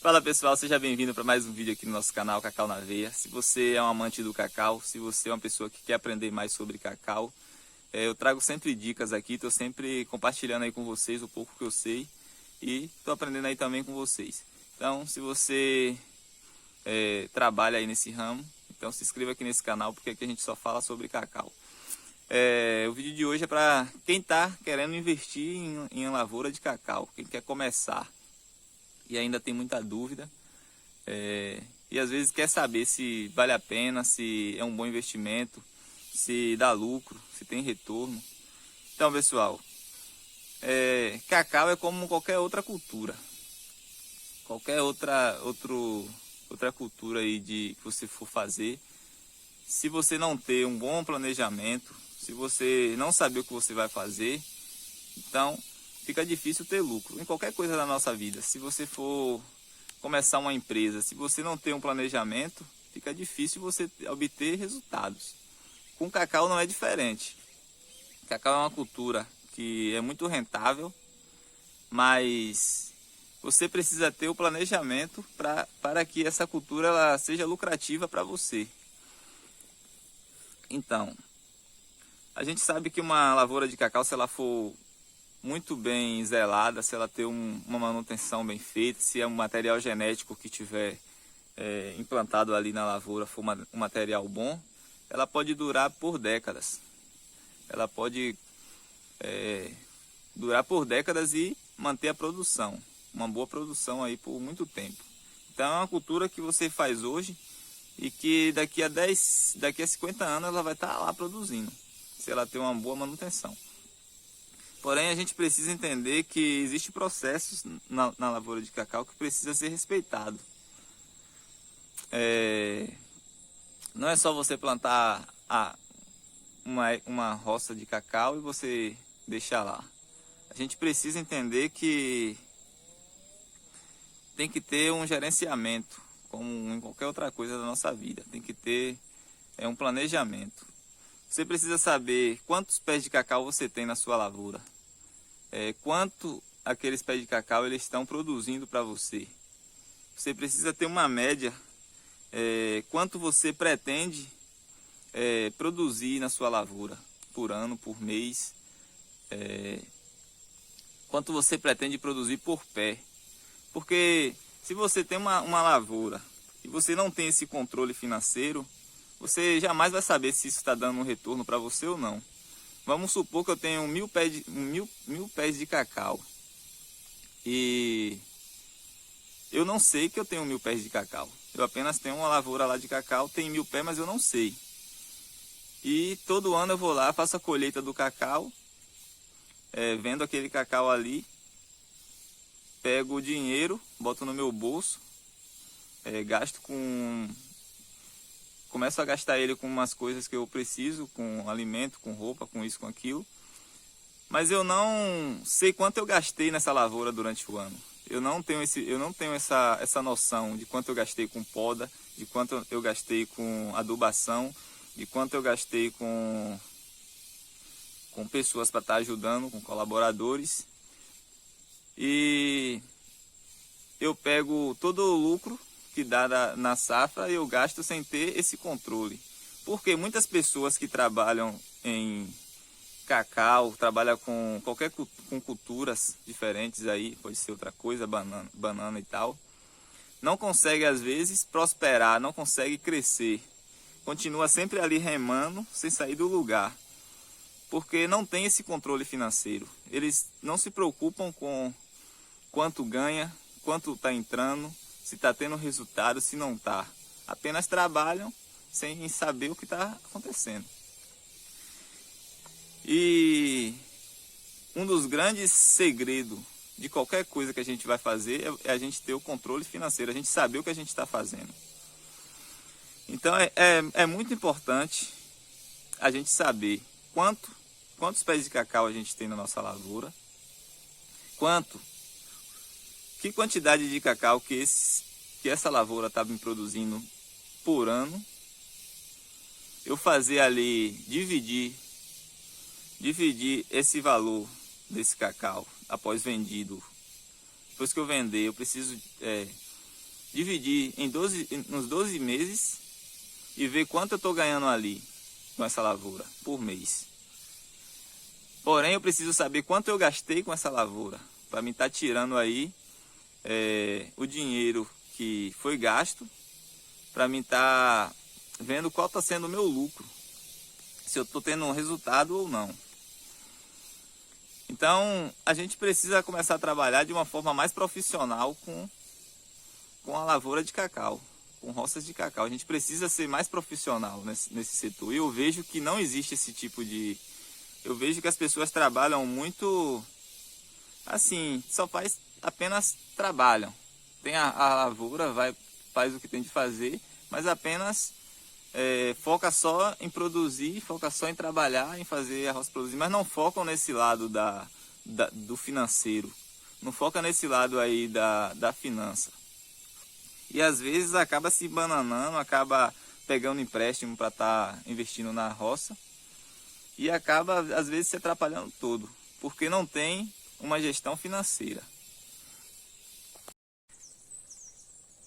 Fala pessoal, seja bem-vindo para mais um vídeo aqui no nosso canal Cacau na Veia. Se você é um amante do cacau, se você é uma pessoa que quer aprender mais sobre cacau, eu trago sempre dicas aqui, estou sempre compartilhando aí com vocês o pouco que eu sei e estou aprendendo aí também com vocês. Então, se você trabalha aí nesse ramo, então se inscreva aqui nesse canal, porque aqui a gente só fala sobre cacau. O vídeo de hoje é para quem está querendo investir em lavoura de cacau, quem quer começar e ainda tem muita dúvida, e às vezes quer saber se vale a pena, se é um bom investimento, se dá lucro, se tem retorno. Então pessoal, cacau é como qualquer outra cultura, qualquer outra cultura aí que você for fazer. Se você não ter um bom planejamento, se você não saber o que você vai fazer, então fica difícil ter lucro em qualquer coisa da nossa vida. Se você for começar uma empresa, se você não tem um planejamento, fica difícil você obter resultados. Com cacau não é diferente. Cacau é uma cultura que é muito rentável, mas você precisa ter o planejamento para que essa cultura ela seja lucrativa para você. Então, a gente sabe que uma lavoura de cacau, se ela for muito bem zelada, se ela ter uma manutenção bem feita, se é um material genético que tiver implantado ali na lavoura for um material bom, ela pode durar por décadas. Ela pode durar por décadas e manter a produção, uma boa produção aí por muito tempo. Então é uma cultura que você faz hoje e que daqui a 50 anos ela vai estar lá produzindo, se ela ter uma boa manutenção. Porém, a gente precisa entender que existem processos na lavoura de cacau que precisa ser respeitado. Não é só você plantar uma roça de cacau e você deixar lá. A gente precisa entender que tem que ter um gerenciamento, como em qualquer outra coisa da nossa vida. Tem que ter um planejamento. Você precisa saber quantos pés de cacau você tem na sua lavoura. Quanto aqueles pés de cacau eles estão produzindo para você. Você precisa ter uma média, quanto você pretende produzir na sua lavoura, por ano, por mês, quanto você pretende produzir por pé. Porque se você tem uma lavoura e você não tem esse controle financeiro, você jamais vai saber se isso está dando um retorno para você ou não. Vamos supor que eu tenho 1000 pés de cacau e eu não sei que eu tenho 1000 pés de cacau. Eu apenas tenho uma lavoura lá de cacau, tem 1000 pés, mas eu não sei. E todo ano eu vou lá, faço a colheita do cacau, vendo aquele cacau ali, pego o dinheiro, boto no meu bolso, começo a gastar ele com umas coisas que eu preciso, com alimento, com roupa, com isso, com aquilo. Mas eu não sei quanto eu gastei nessa lavoura durante o ano. Eu não tenho essa noção de quanto eu gastei com poda, de quanto eu gastei com adubação, de quanto eu gastei com pessoas para estar ajudando, com colaboradores. E eu pego todo o lucro que dá na safra e eu gasto sem ter esse controle. Porque muitas pessoas que trabalham em cacau, trabalham com culturas diferentes aí, pode ser outra coisa, banana e tal, não consegue às vezes prosperar, não consegue crescer. Continua sempre ali remando, sem sair do lugar. Porque não tem esse controle financeiro. Eles não se preocupam com quanto ganha, quanto está entrando, se está tendo resultado, se não está. Apenas trabalham sem saber o que está acontecendo. E um dos grandes segredos de qualquer coisa que a gente vai fazer é a gente ter o controle financeiro, a gente saber o que a gente está fazendo. Então é muito importante a gente saber quantos pés de cacau a gente tem na nossa lavoura, que quantidade de cacau que essa lavoura está me produzindo por ano. Eu fazer ali, dividir esse valor desse cacau após vendido. Depois que eu vender, eu preciso dividir nos 12 meses e ver quanto eu estou ganhando ali com essa lavoura por mês. Porém, eu preciso saber quanto eu gastei com essa lavoura, para mim estar tirando aí o dinheiro que foi gasto, para mim estar vendo qual está sendo o meu lucro, se eu estou tendo um resultado ou não. Então, a gente precisa começar a trabalhar de uma forma mais profissional com a lavoura de cacau, com roças de cacau. A gente precisa ser mais profissional nesse setor. E eu vejo que não existe esse tipo de... Eu vejo que as pessoas trabalham muito assim, apenas trabalham. Tem a lavoura, faz o que tem de fazer, mas apenas foca só em produzir, foca só em trabalhar, em fazer a roça produzir, mas não focam nesse lado do financeiro, não foca nesse lado aí da finança. E às vezes acaba se bananando, acaba pegando empréstimo para estar investindo na roça e acaba às vezes se atrapalhando todo, porque não tem uma gestão financeira.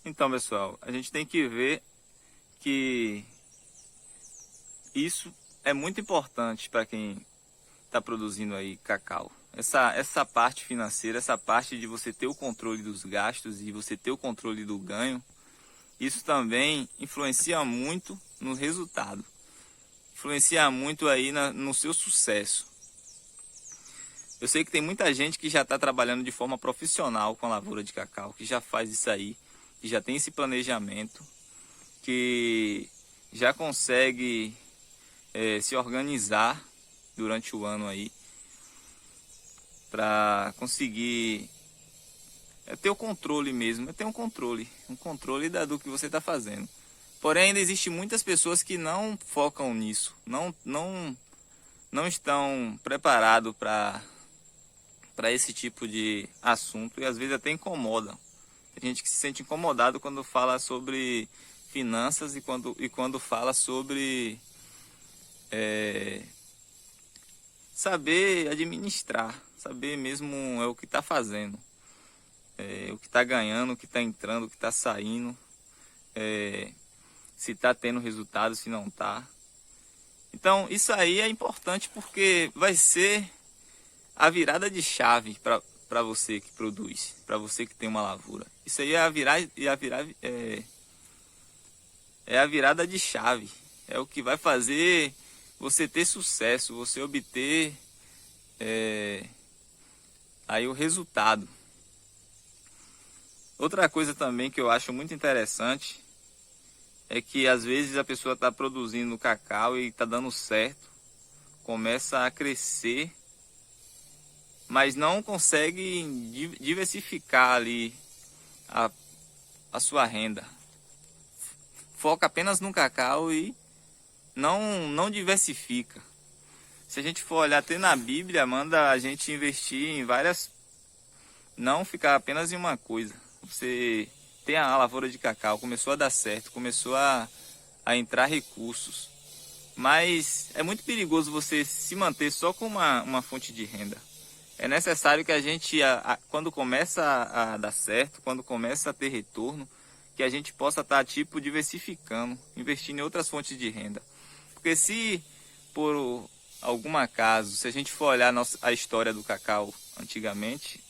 Então, pessoal, a gente tem que ver que isso é muito importante para quem está produzindo aí cacau. Essa parte financeira, essa parte de você ter o controle dos gastos e você ter o controle do ganho, isso também influencia muito no resultado. Influencia muito aí no seu sucesso. Eu sei que tem muita gente que já está trabalhando de forma profissional com a lavoura de cacau, que já faz isso aí, que já tem esse planejamento, que já consegue se organizar durante o ano aí para conseguir ter o controle mesmo, ter um controle do que você está fazendo. Porém, ainda existe muitas pessoas que não focam nisso, não estão preparados para esse tipo de assunto e às vezes até incomodam. Tem gente que se sente incomodado quando fala sobre finanças e quando fala sobre saber administrar, saber mesmo o que está fazendo, o que está ganhando, o que está entrando, o que está saindo, se está tendo resultado, se não está. Então isso aí é importante porque vai ser a virada de chave para você que produz, para você que tem uma lavoura. Isso aí é a virada de chave, é o que vai fazer você ter sucesso, você obter aí o resultado. Outra coisa também que eu acho muito interessante é que às vezes a pessoa está produzindo cacau e está dando certo, começa a crescer, mas não consegue diversificar ali a sua renda. Foca apenas no cacau e não diversifica. Se a gente for olhar até na Bíblia, manda a gente investir em várias, não ficar apenas em uma coisa. Você tem a lavoura de cacau, começou a dar certo, começou a entrar recursos, mas é muito perigoso você se manter só com uma fonte de renda. É necessário que a gente, quando começa a dar certo, quando começa a ter retorno, que a gente possa estar tipo diversificando, investindo em outras fontes de renda. Porque se por algum acaso, se a gente for olhar a história do cacau antigamente,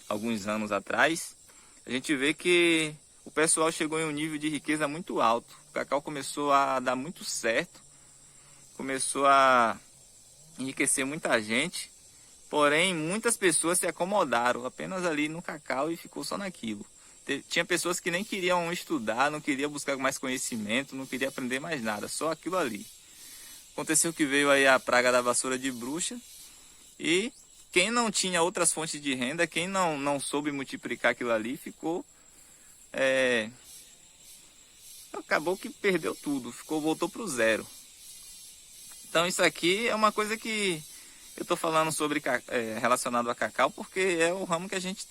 alguns anos atrás, a gente vê que o pessoal chegou em um nível de riqueza muito alto. O cacau começou a dar muito certo, começou a enriquecer muita gente, porém muitas pessoas se acomodaram apenas ali no cacau e ficou só naquilo. Tinha pessoas que nem queriam estudar, não queriam buscar mais conhecimento, não queriam aprender mais nada, só aquilo ali. Aconteceu que veio aí a praga da vassoura de bruxa e quem não tinha outras fontes de renda, quem não soube multiplicar aquilo ali, ficou... acabou que perdeu tudo, voltou para o zero. Então isso aqui é uma coisa que eu estou falando sobre relacionado a cacau, porque é o ramo que a gente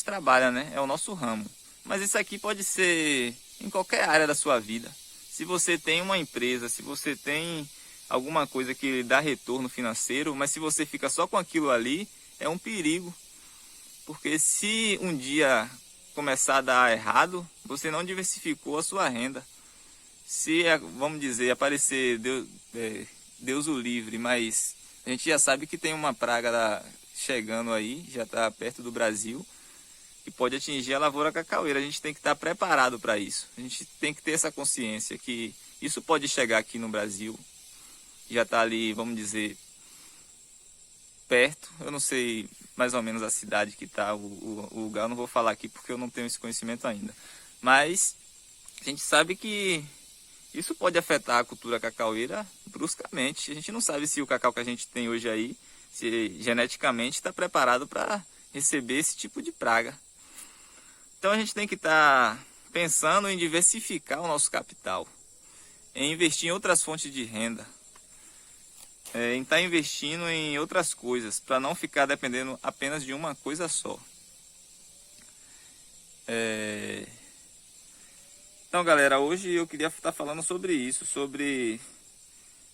trabalha, né? É o nosso ramo. Mas isso aqui pode ser em qualquer área da sua vida. Se você tem uma empresa, se você tem alguma coisa que dá retorno financeiro, mas se você fica só com aquilo ali, é um perigo. Porque se um dia começar a dar errado, você não diversificou a sua renda. Se, vamos dizer, aparecer Deus o livre, mas a gente já sabe que tem uma praga chegando aí, já está perto do Brasil, que pode atingir a lavoura cacaueira. A gente tem que estar preparado para isso. A gente tem que ter essa consciência que isso pode chegar aqui no Brasil. Já está ali, vamos dizer, perto. Eu não sei mais ou menos a cidade que está, o lugar. Eu não vou falar aqui porque eu não tenho esse conhecimento ainda. Mas a gente sabe que isso pode afetar a cultura cacaueira bruscamente. A gente não sabe se o cacau que a gente tem hoje aí, se geneticamente está preparado para receber esse tipo de praga. Então a gente tem que estar pensando em diversificar o nosso capital, em investir em outras fontes de renda, em estar investindo em outras coisas, para não ficar dependendo apenas de uma coisa só. Então, galera, hoje eu queria estar falando sobre isso, sobre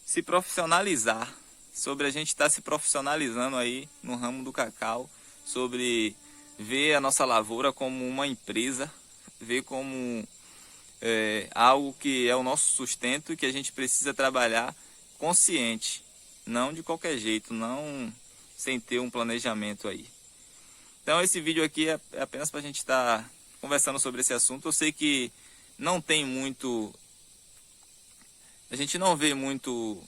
se profissionalizar, sobre a gente estar se profissionalizando aí no ramo do cacau, sobre ver a nossa lavoura como uma empresa, ver como algo que é o nosso sustento e que a gente precisa trabalhar consciente, não de qualquer jeito, não sem ter um planejamento aí. Então esse vídeo aqui é apenas para a gente estar conversando sobre esse assunto. Eu sei que não tem muito, a gente não vê muito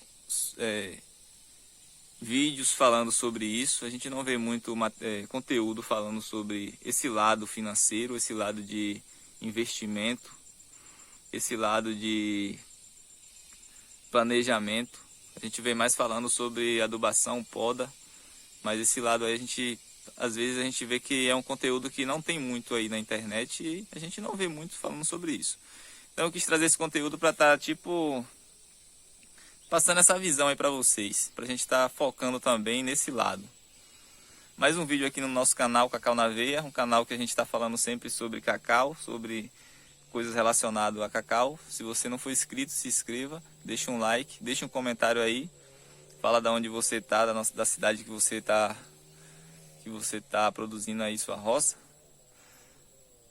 vídeos falando sobre isso, a gente não vê muito conteúdo falando sobre esse lado financeiro, esse lado de investimento, esse lado de planejamento. A gente vê mais falando sobre adubação, poda, mas esse lado aí às vezes a gente vê que é um conteúdo que não tem muito aí na internet e a gente não vê muito falando sobre isso. Então eu quis trazer esse conteúdo para estar passando essa visão aí para vocês, para a gente estar focando também nesse lado. Mais um vídeo aqui no nosso canal Cacau na Veia, um canal que a gente está falando sempre sobre cacau, sobre coisas relacionadas a cacau. Se você não for inscrito, se inscreva, deixa um like, deixa um comentário aí, fala de onde você está, da cidade que você está produzindo aí sua roça.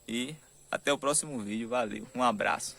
E até o próximo vídeo, valeu, um abraço.